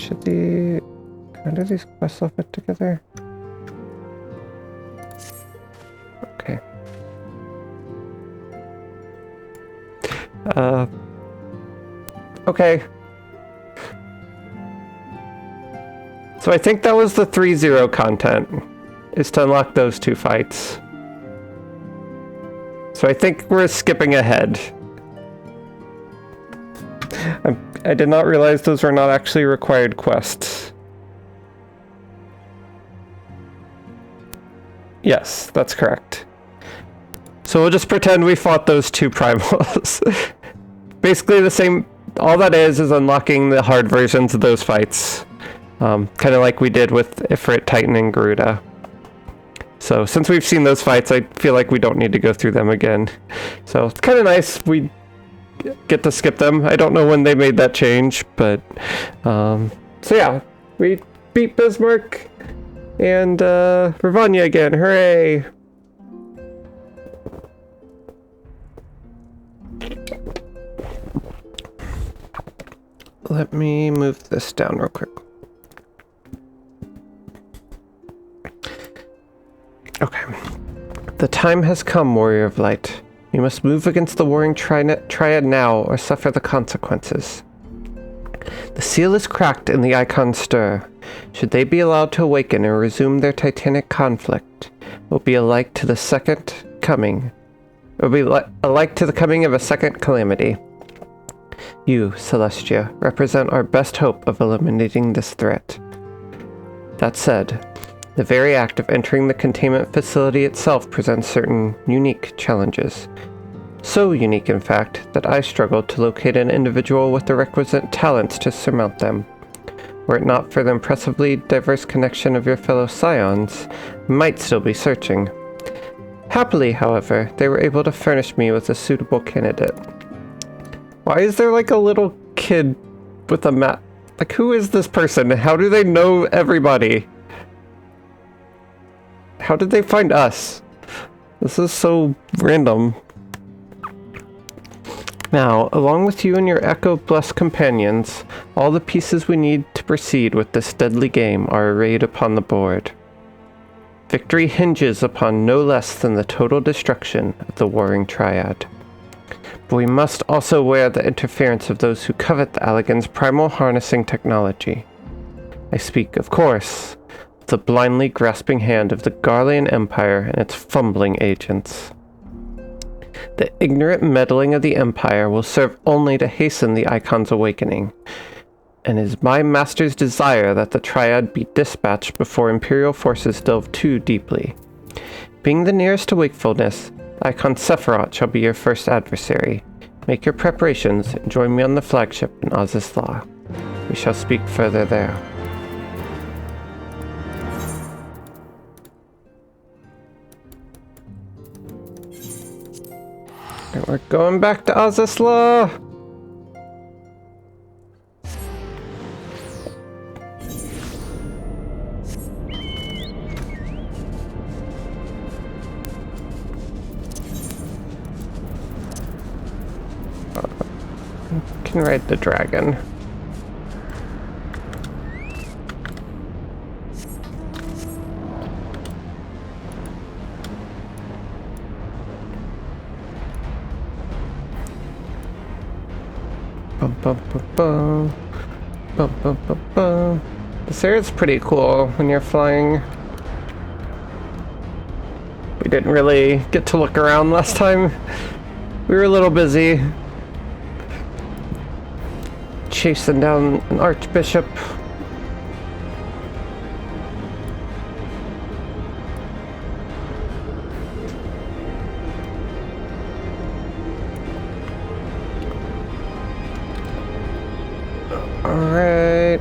How do these quests all fit together? Okay. Okay. So I think that was the 3-0 content, is to unlock those 2 fights. So I think we're skipping ahead. I did not realize those were not actually required quests. Yes, that's correct. So we'll just pretend we fought those 2 primals. Basically the same, all that is unlocking the hard versions of those fights. Kind of like we did with Ifrit, Titan, and Garuda. So since we've seen those fights, I feel like we don't need to go through them again. So it's kind of nice we get to skip them. I don't know when they made that change, but so yeah, we beat Bismarck and Ravanya again. Hooray! Let me move this down real quick. Okay. The time has come, Warrior of Light. We must move against the warring Triad now, or suffer the consequences. The seal is cracked and the icons stir. Should they be allowed to awaken and resume their titanic conflict, it will be alike to the second coming. It will be alike to the coming of a second calamity. You, Celestia, represent our best hope of eliminating this threat. That said, the very act of entering the containment facility itself presents certain unique challenges. So unique, in fact, that I struggled to locate an individual with the requisite talents to surmount them. Were it not for the impressively diverse connection of your fellow scions, I might still be searching. Happily, however, they were able to furnish me with a suitable candidate. Why is there like a little kid with a map? Like, who is this person? How do they know everybody? How did they find us? This is so random. Now, along with you and your Echo-blessed companions, all the pieces we need to proceed with this deadly game are arrayed upon the board. Victory hinges upon no less than the total destruction of the warring Triad. But we must also wear the interference of those who covet the Allagan's primal harnessing technology. I speak, of course, the blindly grasping hand of the Garlean Empire and its fumbling agents. The ignorant meddling of the Empire will serve only to hasten the Icon's awakening, and it is my master's desire that the Triad be dispatched before Imperial forces delve too deeply. Being the nearest to wakefulness, Icon Sephiroth shall be your first adversary. Make your preparations and join me on the flagship in Azizla. We shall speak further there. And we're going back to Azizla! Can ride the dragon. Bum, bum, bum, bum. Bum, bum, bum, bum. This area's pretty cool when you're flying. We didn't really get to look around last time. We were a little busy chasing down an archbishop. Alright.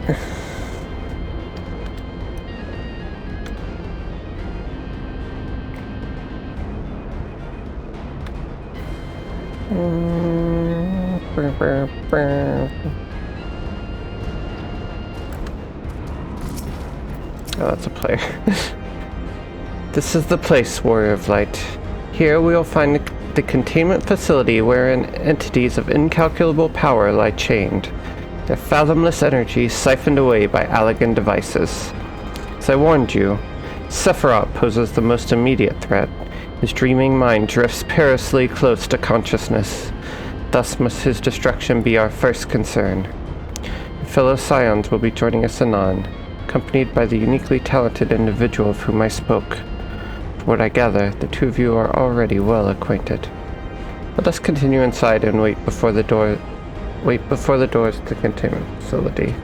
Oh, that's a player. This is the place, Warrior of Light. Here we will find the containment facility wherein entities of incalculable power lie chained. their fathomless energy siphoned away by Allagan devices. As I warned you, Sephiroth poses the most immediate threat. His dreaming mind drifts perilously close to consciousness. Thus must his destruction be our first concern. Fellow Scions will be joining us anon, accompanied by the uniquely talented individual of whom I spoke. From what I gather, the two of you are already well acquainted. Let us continue inside and wait before the doors to the containment facility.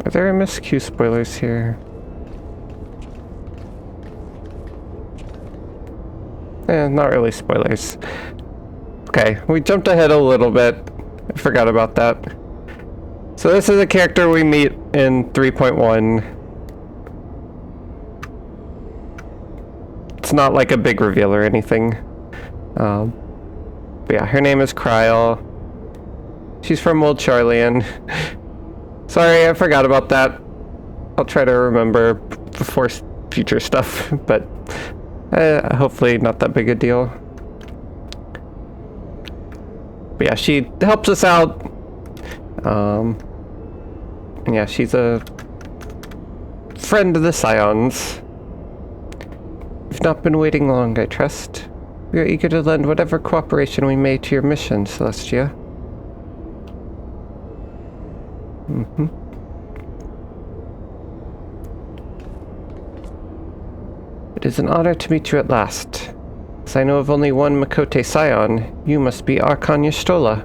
Are there MSQ spoilers here? Not really spoilers. Okay, we jumped ahead a little bit. I forgot about that. So this is a character we meet in 3.1. It's not like a big reveal or anything. But yeah, her name is Kryl. She's from Old Charlian. Sorry, I forgot about that. I'll try to remember before future stuff, but hopefully not that big a deal. But yeah, she helps us out. And yeah, she's a friend of the Scions. You've not been waiting long, I trust. We are eager to lend whatever cooperation we may to your mission, Celestia. It is an honor to meet you at last. As I know of only one Makote Scion, you must be Archon Y'shtola,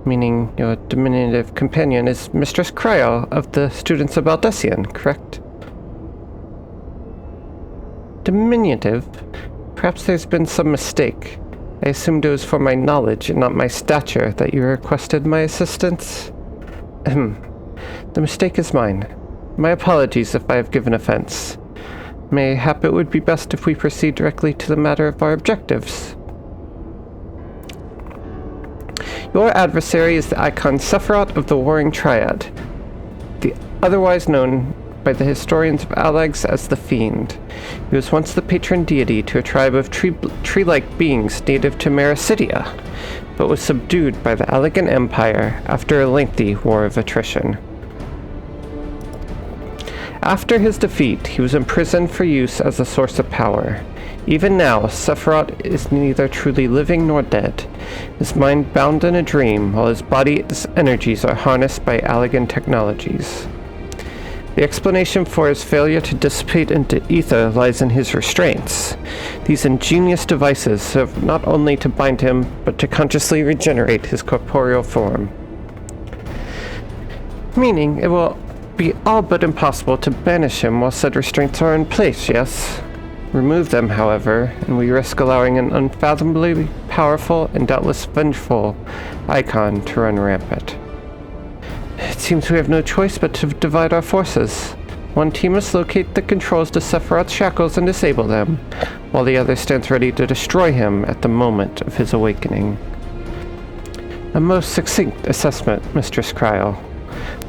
meaning your diminutive companion is Mistress Kryl of the Students of Baldessian, correct? Diminutive? Perhaps there's been some mistake. I assumed it was for my knowledge and not my stature that you requested my assistance. The mistake is mine. My apologies if I have given offense. Mayhap it would be best if we proceed directly to the matter of our objectives. Your adversary is the icon Sephiroth of the Warring Triad, otherwise known by the historians of Alags as the Fiend. He was once the patron deity to a tribe of tree-like beings native to Mericidia, but was subdued by the Allagan Empire after a lengthy war of attrition. After his defeat, he was imprisoned for use as a source of power. Even now, Sephiroth is neither truly living nor dead, his mind bound in a dream, while his body's energies are harnessed by Allagan technologies. The explanation for his failure to dissipate into ether lies in his restraints. These ingenious devices serve not only to bind him, but to consciously regenerate his corporeal form. Meaning, it will be all but impossible to banish him while said restraints are in place, yes? Remove them, however, and we risk allowing an unfathomably powerful and doubtless vengeful icon to run rampant. It seems we have no choice but to divide our forces. One team must locate the controls to Sephiroth's shackles and disable them, while the other stands ready to destroy him at the moment of his awakening. A most succinct assessment, Mistress Kryl.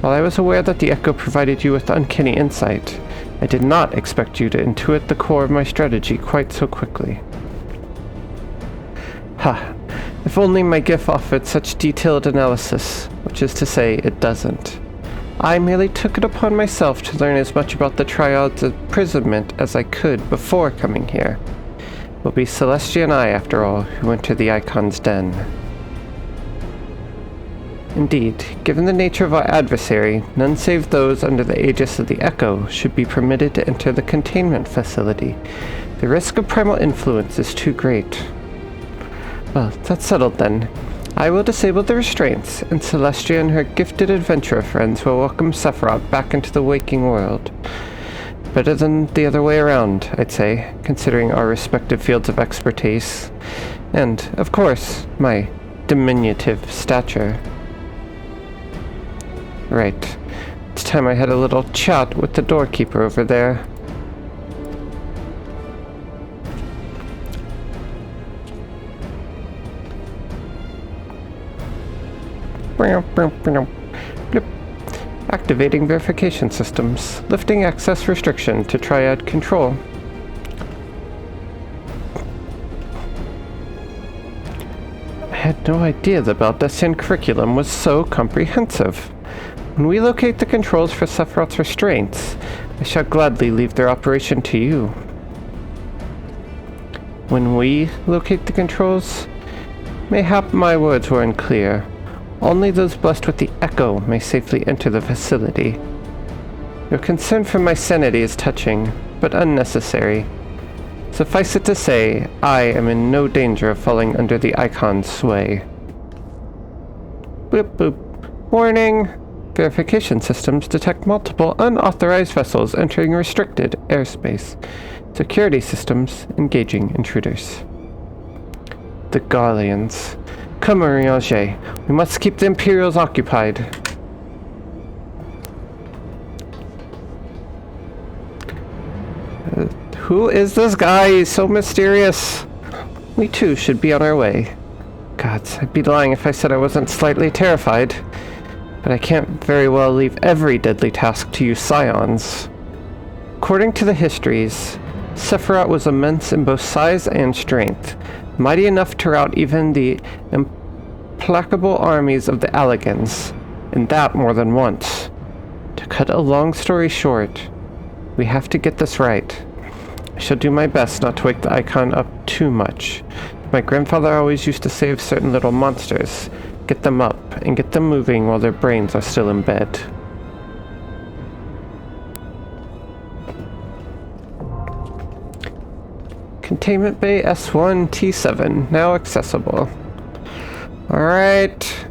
While I was aware that the Echo provided you with uncanny insight, I did not expect you to intuit the core of my strategy quite so quickly. Ha! If only my gift offered such detailed analysis, which is to say, it doesn't. I merely took it upon myself to learn as much about the Triad's imprisonment as I could before coming here. It will be Celestia and I, after all, who enter the Icon's den. Indeed, given the nature of our adversary, none save those under the aegis of the Echo should be permitted to enter the containment facility. The risk of primal influence is too great. Well, that's settled then. I will disable the restraints, and Celestia and her gifted adventurer friends will welcome Sephiroth back into the waking world. Better than the other way around, I'd say, considering our respective fields of expertise. And, of course, my diminutive stature. Right. It's time I had a little chat with the doorkeeper over there. Blip. Activating verification systems. Lifting access restriction to Triad control. had no idea the Baldessian curriculum was so comprehensive. When we locate the controls for Sephiroth's restraints, I shall gladly leave their operation to you. When we locate the controls? Mayhap my words were unclear. Only those blessed with the echo may safely enter the facility. Your concern for my sanity is touching, but unnecessary. Suffice it to say, I am in no danger of falling under the Icon's sway. Boop boop. Warning! Verification systems detect multiple unauthorized vessels entering restricted airspace. Security systems engaging intruders. The Garleans. Come, Urianger. We must keep the Imperials occupied. Who is this guy? He's so mysterious. We too should be on our way. Gods, I'd be lying if I said I wasn't slightly terrified. But I can't very well leave every deadly task to you scions. According to the histories, Sephiroth was immense in both size and strength, mighty enough to rout even the implacable armies of the Alligans, and that more than once. To cut a long story short, we have to get this right. I shall do my best not to wake the Icon up too much. My grandfather always used to save certain little monsters, get them up, and get them moving while their brains are still in bed. Containment Bay S1 T7, now accessible. Alright.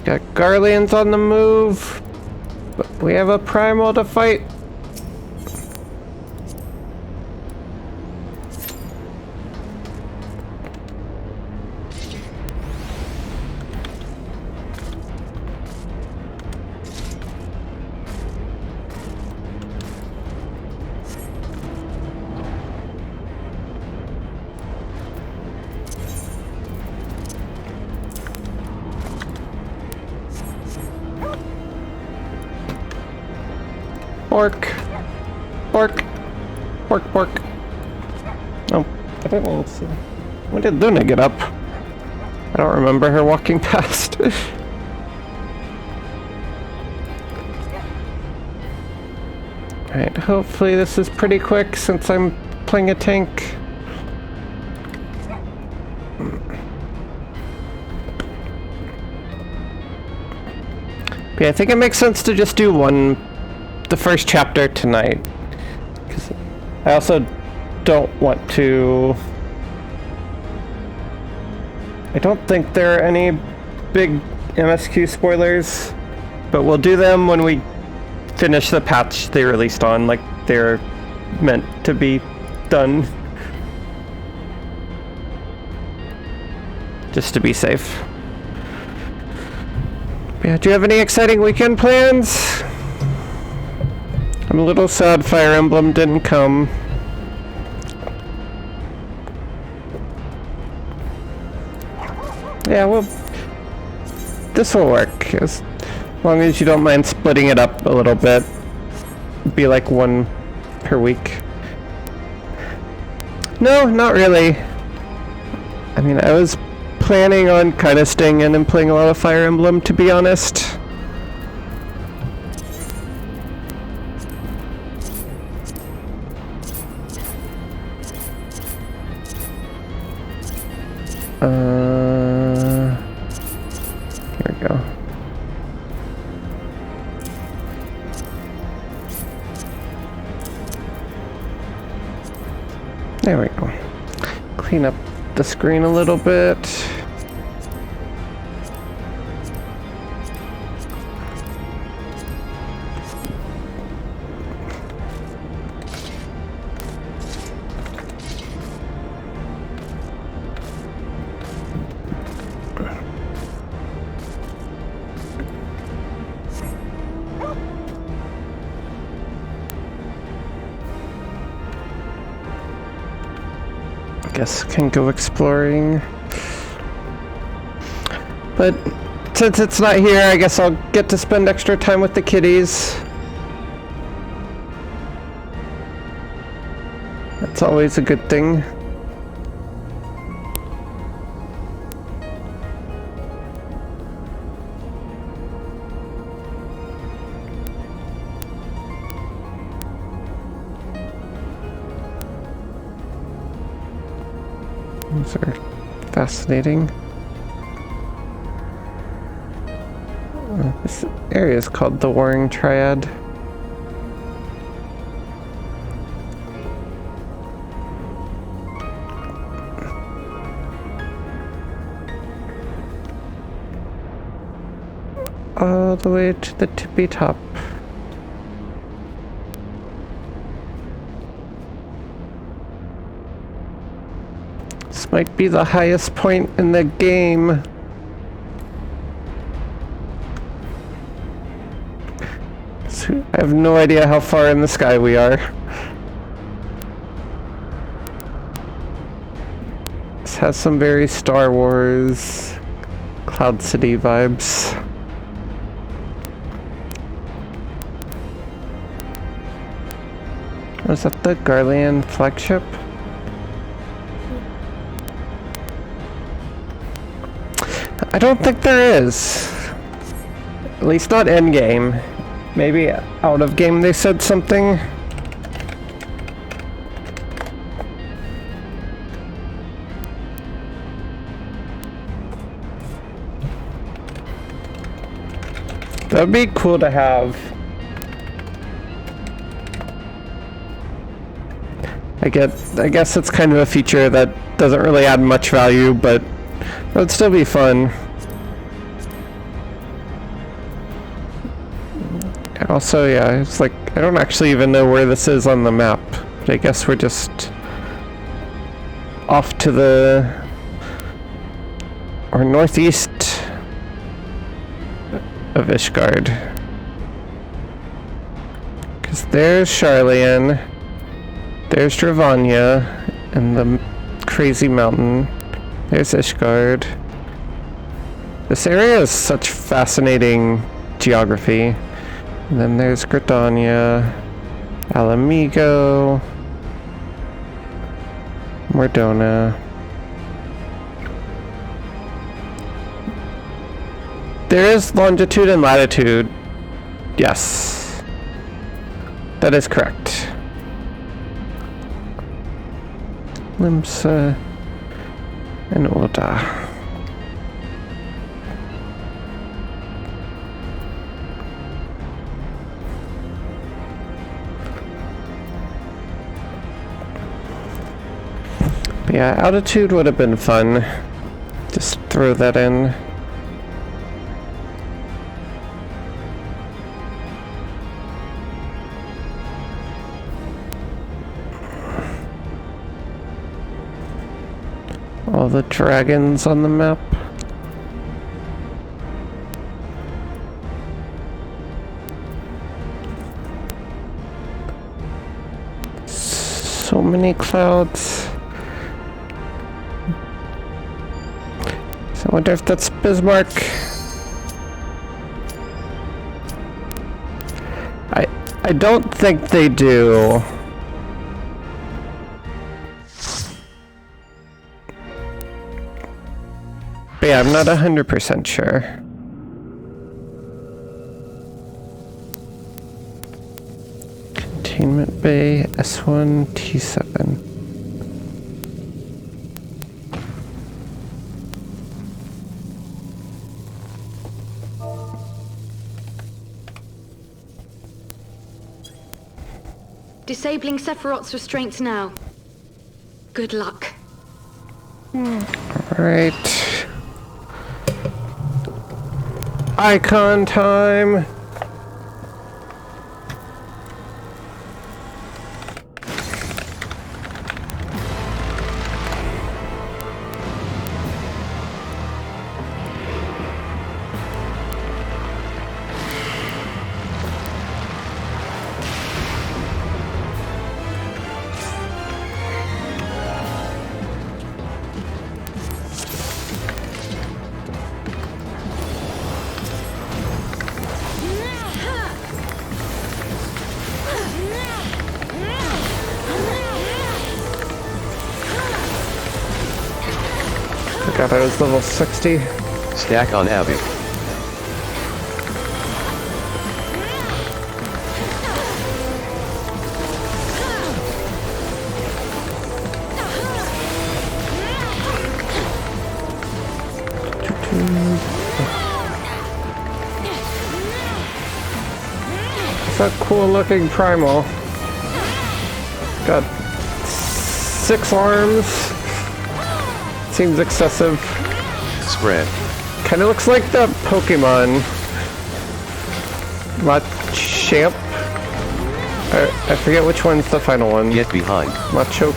Got Garleans on the move, but we have a primal to fight. Pork. Pork. Pork, pork. Oh, I don't know. When did Luna get up? I don't remember her walking past. Alright, hopefully this is pretty quick since I'm playing a tank. But yeah, I think it makes sense to just do the first chapter tonight, because I also don't want to. I don't think there are any big MSQ spoilers, but we'll do them when we finish the patch they released on, like they're meant to be done, just to be safe. Yeah, do you have any exciting weekend plans? I'm a little sad Fire Emblem didn't come. Yeah, well, this will work, as long as you don't mind splitting it up a little bit. It'd be like one per week. No, not really. I mean, I was planning on kind of staying in and playing a lot of Fire Emblem, to be honest. Here we go. There we go. Clean up the screen a little bit. Guess can go exploring. But since it's not here, I guess I'll get to spend extra time with the kitties. That's always a good thing. Those are fascinating. This area is called the Warring Triad. All the way to the tippy top. This might be the highest point in the game. So I have no idea how far in the sky we are. This has some very Star Wars, Cloud City vibes. Was that the Garlean flagship? I don't think there is. At least not endgame. Maybe out of game they said something. That'd be cool to have. I guess it's kind of a feature that doesn't really add much value, but it would still be fun. Also, yeah, it's like, I don't actually even know where this is on the map, but I guess we're just off to the or northeast of Ishgard. Because there's Charlian, there's Dravanya, and the crazy mountain. There's Ishgard. This area is such fascinating geography. And then there's Gridania, Alamigo, Mordona. There is longitude and latitude. Yes. That is correct. Limsa and Ulda. Yeah, altitude would have been fun. Just throw that in. All the dragons on the map. So many clouds. I wonder if that's Bismarck. I don't think they do. But yeah, I'm not 100% sure. Containment Bay, S1, T7. Disabling Sephiroth's restraints now. Good luck. Alright. Icon time! God, I was level 60. Stack on Abby. It's a cool looking primal. Got 6 arms. Seems excessive. Spread. Kind of looks like the Pokemon Machamp. I forget which one's the final one. Get behind. Machamp.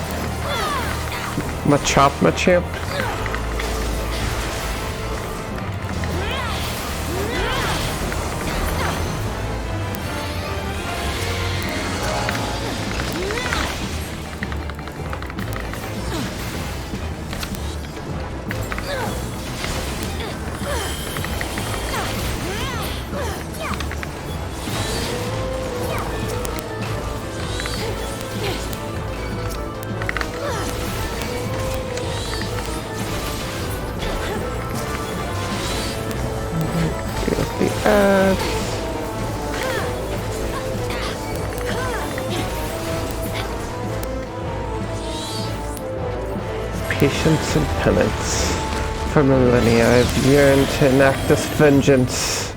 Patience and penance. For millennia, I've yearned to enact this vengeance.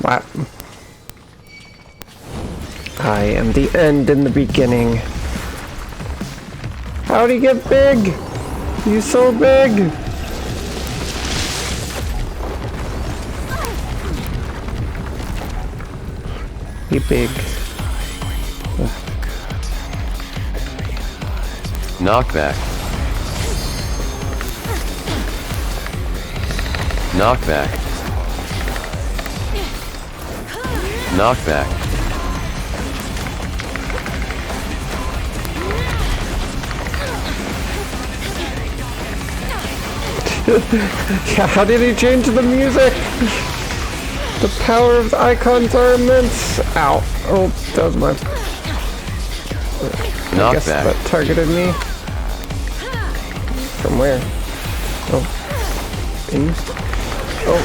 What? I am the end in the beginning. How'd he get big? He's so big! He big. Knockback. Knockback. Knockback. Yeah, how did he change the music? The power of the icons are immense. Ow. Oh, that was my... I guess that targeted me. From where? Oh. In? Oh.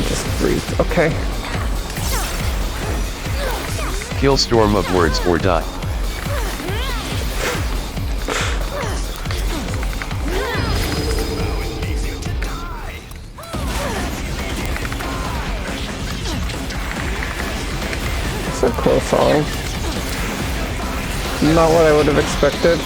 Just breathe. Okay. Kill storm of words or die. It's a cool song. Not what I would have expected.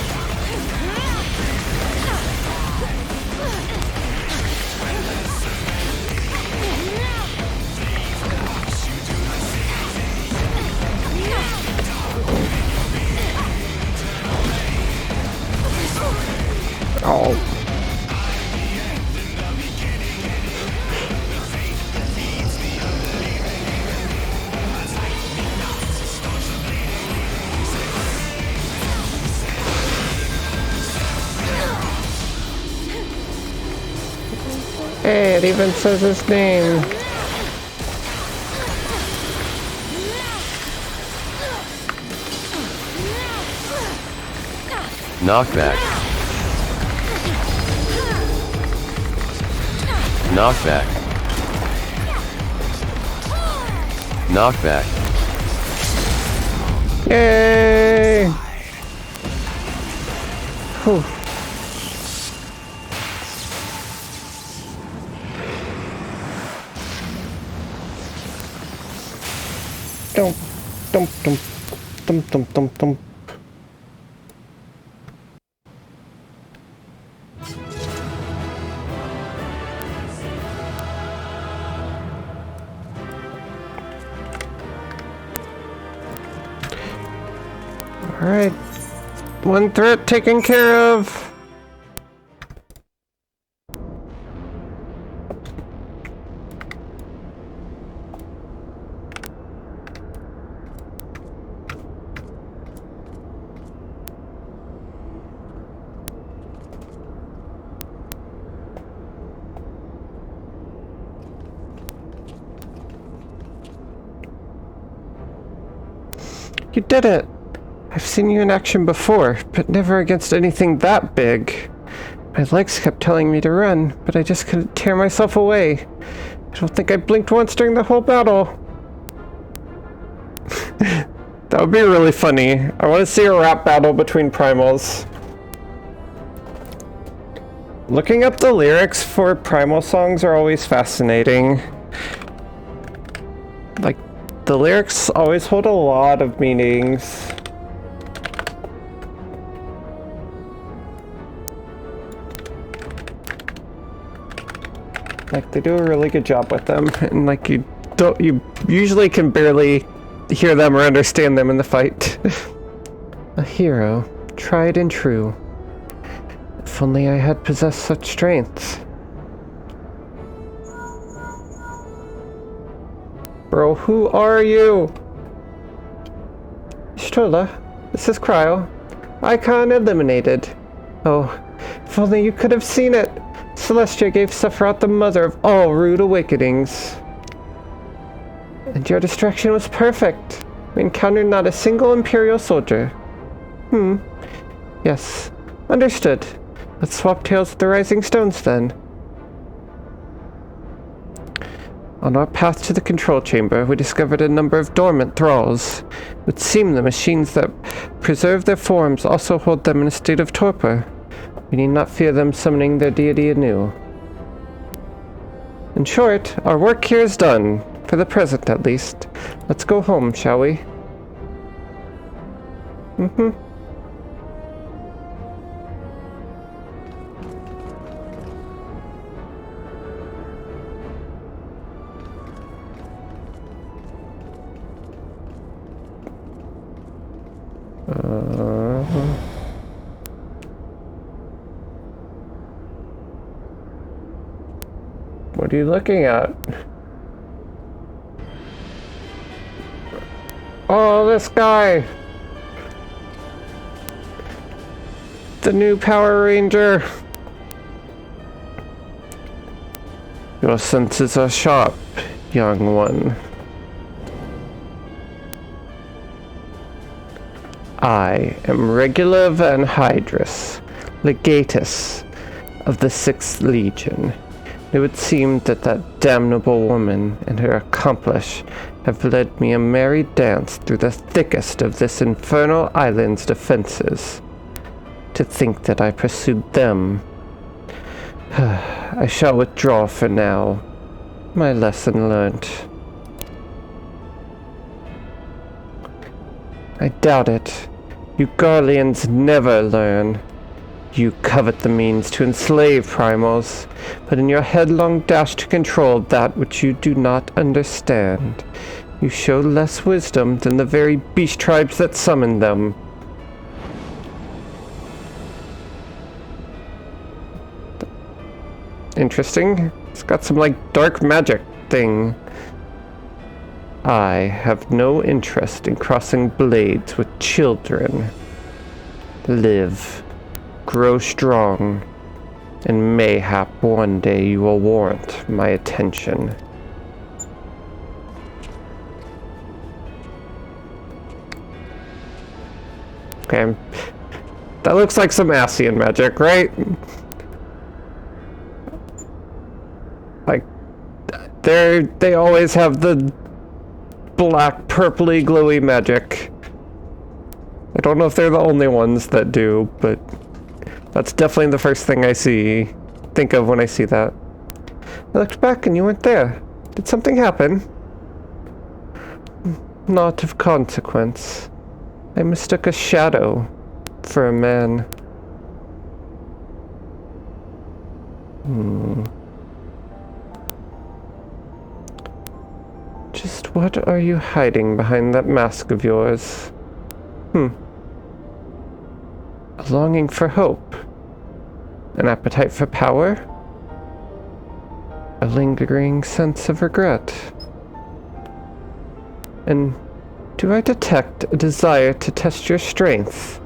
Oh. Hey, it even says his name. Knockback. Knockback. Knockback. Yay! Whew. Dum, dum, dum, dum, dum, dum, dum. All right, one threat taken care of. You did it! I've seen you in action before, but never against anything that big. My legs kept telling me to run, but I just couldn't tear myself away. I don't think I blinked once during the whole battle. That would be really funny. I want to see a rap battle between primals. Looking up the lyrics for Primal songs are always fascinating. Like, the lyrics always hold a lot of meanings. Like, they do a really good job with them, and like, you usually can barely hear them or understand them in the fight. A hero, tried and true. If only I had possessed such strength. Bro, who are you? Strola, this is Cryo. Icon eliminated. Oh, if only you could have seen it. Celestia gave Sephiroth the mother of all rude awakenings. And your distraction was perfect. We encountered not a single Imperial soldier. Yes. Understood. Let's swap tails with the Rising Stones then. On our path to the control chamber, we discovered a number of dormant thralls. It would seem the machines that preserve their forms also hold them in a state of torpor. We need not fear them summoning their deity anew. In short, our work here is done. For the present, at least. Let's go home, shall we? What are you looking at? Oh, this guy! The new Power Ranger! Your senses are sharp, young one. I am Regular Van Hydrus, Legatus of the 6th Legion. It would seem that that damnable woman and her accomplice have led me a merry dance through the thickest of this infernal island's defenses. To think that I pursued them. I shall withdraw for now. My lesson learnt. I doubt it. You Garleans never learn. You covet the means to enslave primals, but in your headlong dash to control that which you do not understand, you show less wisdom than the very beast tribes that summon them. Interesting. It's got some, like, dark magic thing. I have no interest in crossing blades with children. Live. Grow strong, and mayhap one day you will warrant my attention. Okay, that looks like some Ascian magic, right? Like, they always have the black, purpley, glowy magic. I don't know if they're the only ones that do, but that's definitely the first thing I think of when I see that. I looked back and you weren't there. Did something happen? Not of consequence. I mistook a shadow for a man. Just what are you hiding behind that mask of yours? A longing for hope. An appetite for power. A lingering sense of regret. And do I detect a desire to test your strength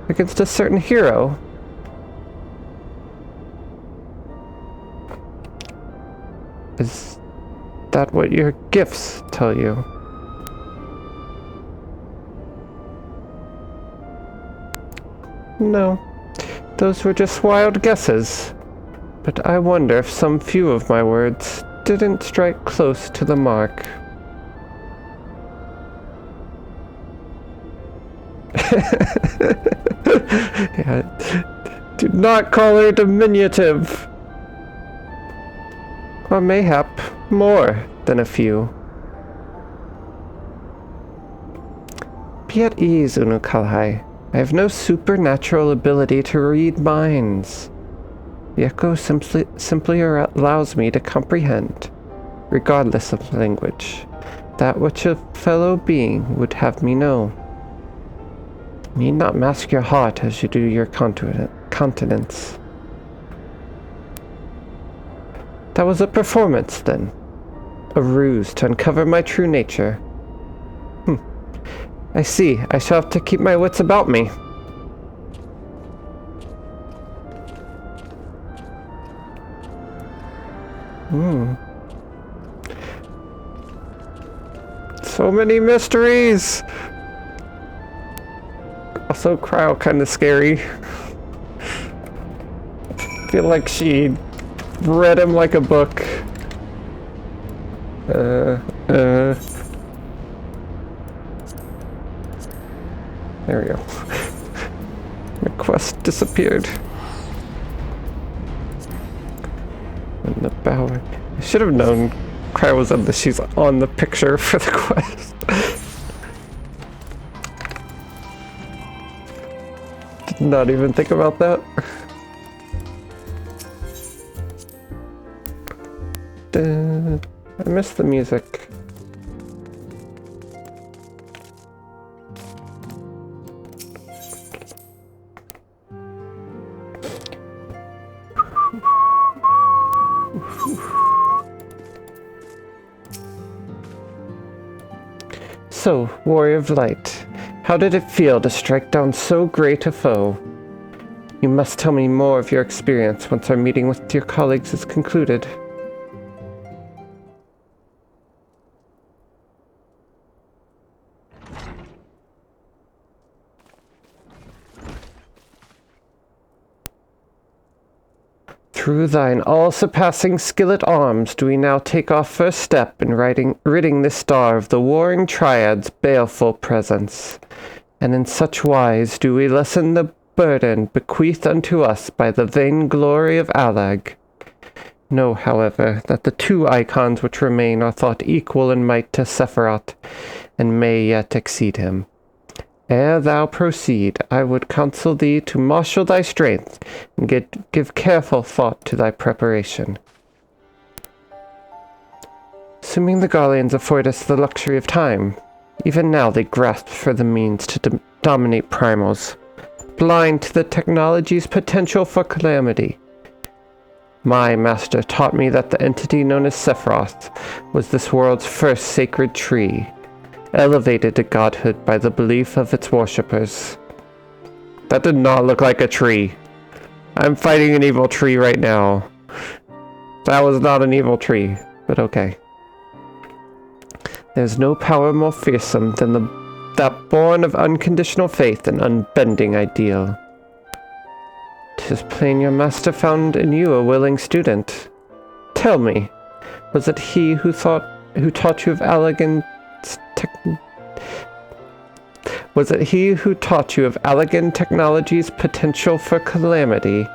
against a certain hero? Is that what your gifts tell you? No, those were just wild guesses. But I wonder if some few of my words didn't strike close to the mark. Yeah, Do not call her diminutive. Or mayhap more than a few. Be at ease, Unukalhai. I have no supernatural ability to read minds. The echo simply allows me to comprehend, regardless of language, that which a fellow being would have me know. You need not mask your heart as you do your countenance. That was a performance, then. A ruse to uncover my true nature. I see. I shall have to keep my wits about me. So many mysteries! Also, Cryo kind of scary. Feel like she read him like a book. There we go. My quest disappeared. And the bower. I should have known Cryo was on she's on the picture for the quest. Did not even think about that. I missed the music. So, Warrior of Light, how did it feel to strike down so great a foe? You must tell me more of your experience once our meeting with your colleagues is concluded. Through thine all-surpassing skill at arms do we now take our first step in ridding this star of the warring Triad's baleful presence. And in such wise do we lessen the burden bequeathed unto us by the vainglory of Allag. Know, however, that the two icons which remain are thought equal in might to Sephiroth, and may yet exceed him. Ere thou proceed, I would counsel thee to marshal thy strength, and give careful thought to thy preparation. Assuming the Garleans afford us the luxury of time, even now they grasp for the means to dominate primals, blind to the technology's potential for calamity. My master taught me that the entity known as Sephiroth was this world's first sacred tree, elevated to godhood by the belief of its worshippers. That did not look like a tree. I'm fighting an evil tree right now. That was not an evil tree, but okay. There's no power more fearsome than that born of unconditional faith and unbending ideal. 'Tis plain your master found in you a willing student. Tell me, was it he who taught you of elegant Was it he who taught you of Allagan technology's potential for calamity,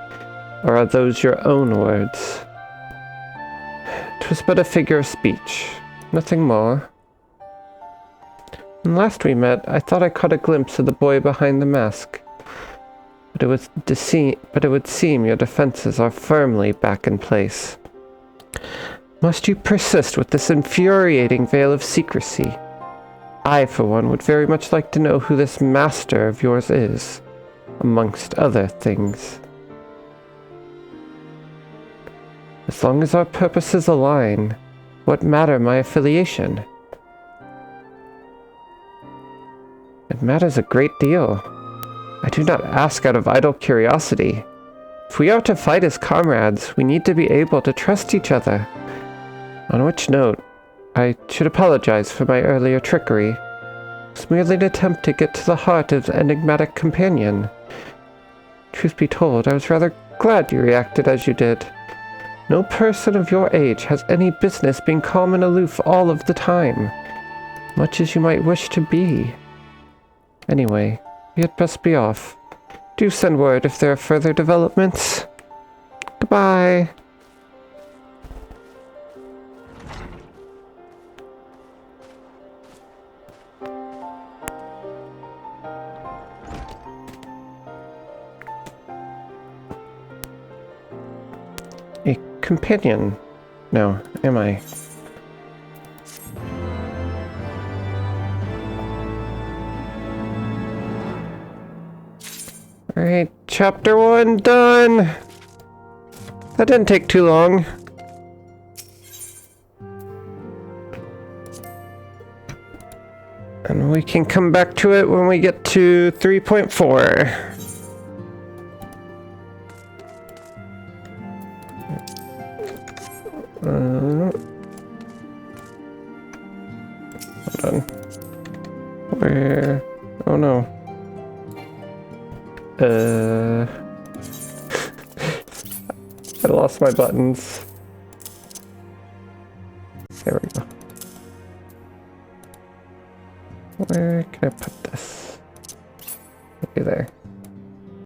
or are those your own words? 'Twas but a figure of speech, nothing more. When last we met, I thought I caught a glimpse of the boy behind the mask, but it would seem your defenses are firmly back in place. Must you persist with this infuriating veil of secrecy? I, for one, would very much like to know who this master of yours is, amongst other things. As long as our purposes align, what matter my affiliation? It matters a great deal. I do not ask out of idle curiosity. If we are to fight as comrades, we need to be able to trust each other. On which note, I should apologize for my earlier trickery. It was merely an attempt to get to the heart of the enigmatic companion. Truth be told, I was rather glad you reacted as you did. No person of your age has any business being calm and aloof all of the time, much as you might wish to be. Anyway, we had best be off. Do send word if there are further developments. Goodbye. A companion? No, am I? Alright, chapter 1 done! That didn't take too long. And we can come back to it when we get to 3.4. Hold on. Where? Oh no. I lost my buttons. There we go. Where can I put this? Maybe there.